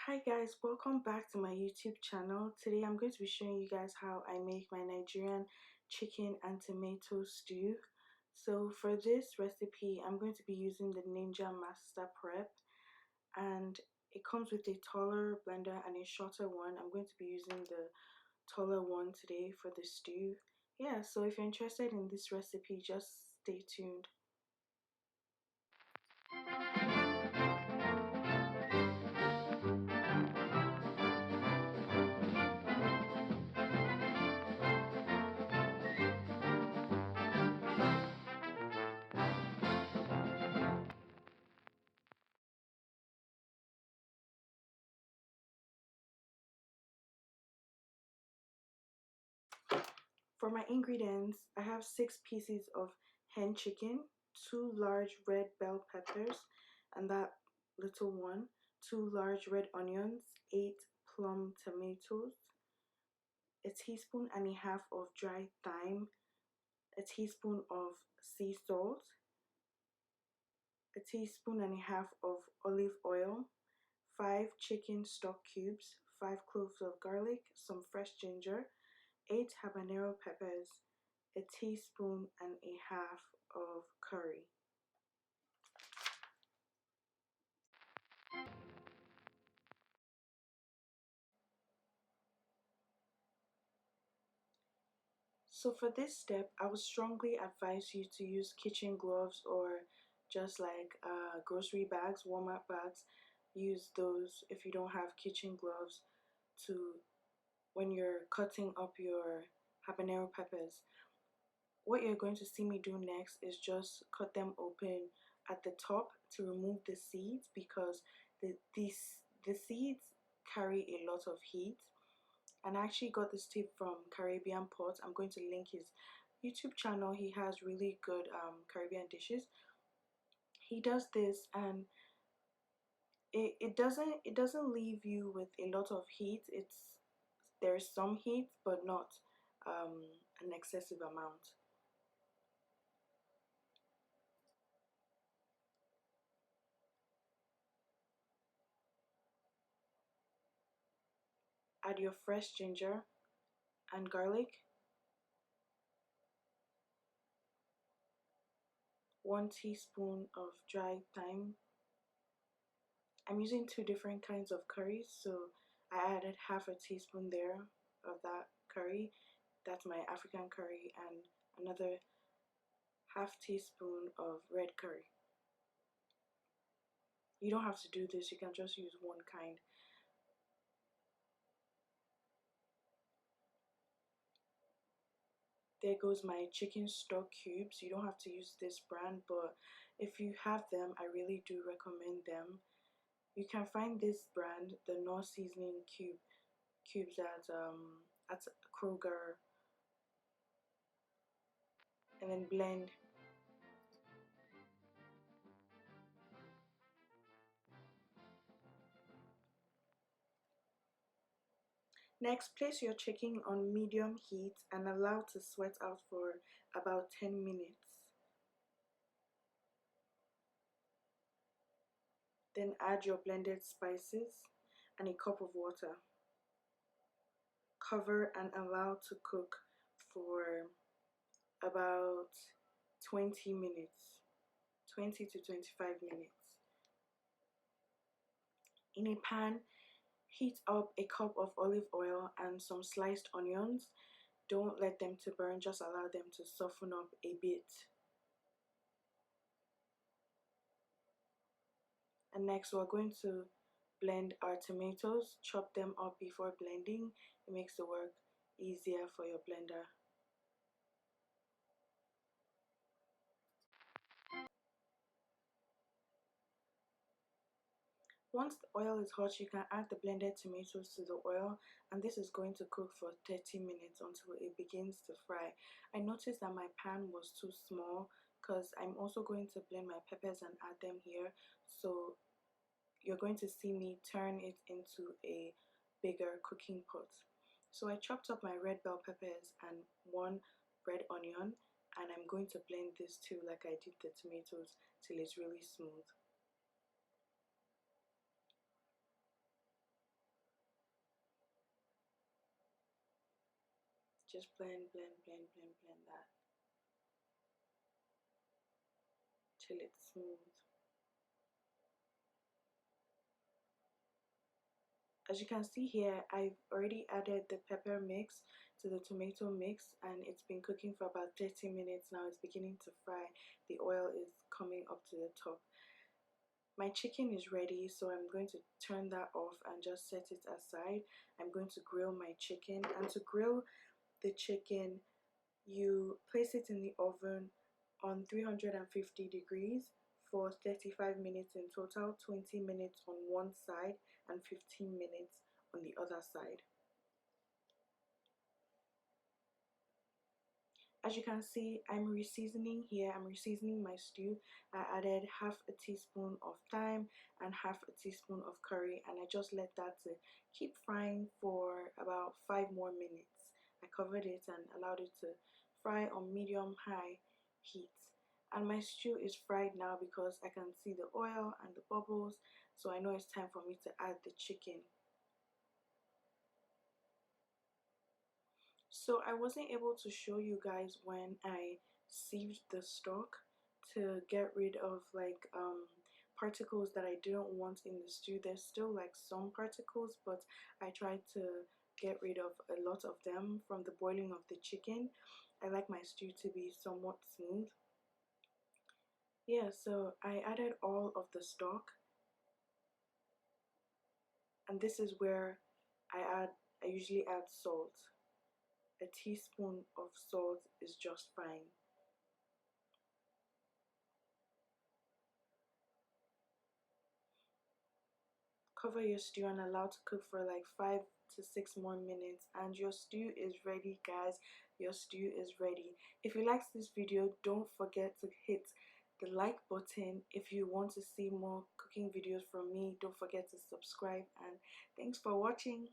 Hi guys, welcome back to my YouTube channel. Today I'm going to be showing you guys how I make my Nigerian chicken and tomato stew. So for this recipe, I'm going to be using the Ninja Master Prep, and it comes with a taller blender and a shorter one. I'm going to be using the taller one today for the stew. Yeah, so if you're interested in this recipe, just stay tuned. For my ingredients, I have 6 pieces of hen chicken, 2 large red bell peppers, and that little one, 2 large red onions, 8 plum tomatoes, a teaspoon and a half of dry thyme, a teaspoon of sea salt, a teaspoon and a half of olive oil, 5 chicken stock cubes, 5 cloves of garlic, some fresh ginger, 8 habanero peppers, a teaspoon and a half of curry. So for this step, I would strongly advise you to use kitchen gloves or just like grocery bags, Walmart bags. Use those if you don't have kitchen gloves to when you're cutting up your habanero peppers. What you're going to see me do next is just cut them open at the top to remove the seeds, because the seeds carry a lot of heat. And I actually got this tip from Caribbean Pot. I'm going to link his YouTube channel. He has really good Caribbean dishes. He does this, and it doesn't leave you with a lot of heat. There's some heat, but not an excessive amount. Add your fresh ginger and garlic, 1 teaspoon of dried thyme. I'm using 2 different kinds of curries, so I added half a teaspoon there of that curry. That's my African curry, and another half teaspoon of red curry. You don't have to do this, you can just use one kind. There goes my chicken stock cubes. You don't have to use this brand, but if you have them, I really do recommend them. You can find this brand, the North Seasoning cubes at Kroger, and then blend. Next, place your chicken on medium heat and allow to sweat out for about 10 minutes. Then add your blended spices and a cup of water. Cover and allow to cook for about 20 minutes, 20 to 25 minutes. In a pan, heat up a cup of olive oil and some sliced onions. Don't let them to burn, just allow them to soften up a bit. And next we're going to blend our tomatoes. Chop them up before blending. It makes the work easier for your blender. Once the oil is hot, you can add the blended tomatoes to the oil, and this is going to cook for 30 minutes until it begins to fry. I noticed that my pan was too small because I'm also going to blend my peppers and add them here, so you're going to see me turn it into a bigger cooking pot. So I chopped up my red bell peppers and 1 red onion, and I'm going to blend this too like I did the tomatoes till it's really smooth. Just blend, blend, blend, blend, blend that till it's smooth. As you can see here, I've already added the pepper mix to the tomato mix, and it's been cooking for about 30 minutes now. It's beginning to fry. The oil is coming up to the top. My chicken is ready, so I'm going to turn that off and just set it aside. I'm going to grill my chicken, and to grill the chicken, you place it in the oven on 350 degrees for 35 minutes in total, 20 minutes on one side and 15 minutes on the other side. As you can see, I'm reseasoning here. I'm reseasoning my stew. I added half a teaspoon of thyme and half a teaspoon of curry, and I just let that to keep frying for about 5 more minutes. I covered it and allowed it to fry on medium-high heat. And my stew is fried now because I can see the oil and the bubbles, so I know it's time for me to add the chicken. So I wasn't able to show you guys when I sieved the stock to get rid of like particles that I didn't want in the stew. There's still like some particles, but I tried to get rid of a lot of them from the boiling of the chicken. I like my stew to be somewhat smooth. Yeah, so I added all of the stock, and this is where I usually add salt. A teaspoon of salt is just fine. Cover your stew and allow to cook for like 5 to 6 more minutes, and your stew is ready, guys. Your stew is ready. If you liked this video, don't forget to hit the like button. If you want to see more cooking videos from me, don't forget to subscribe, and thanks for watching.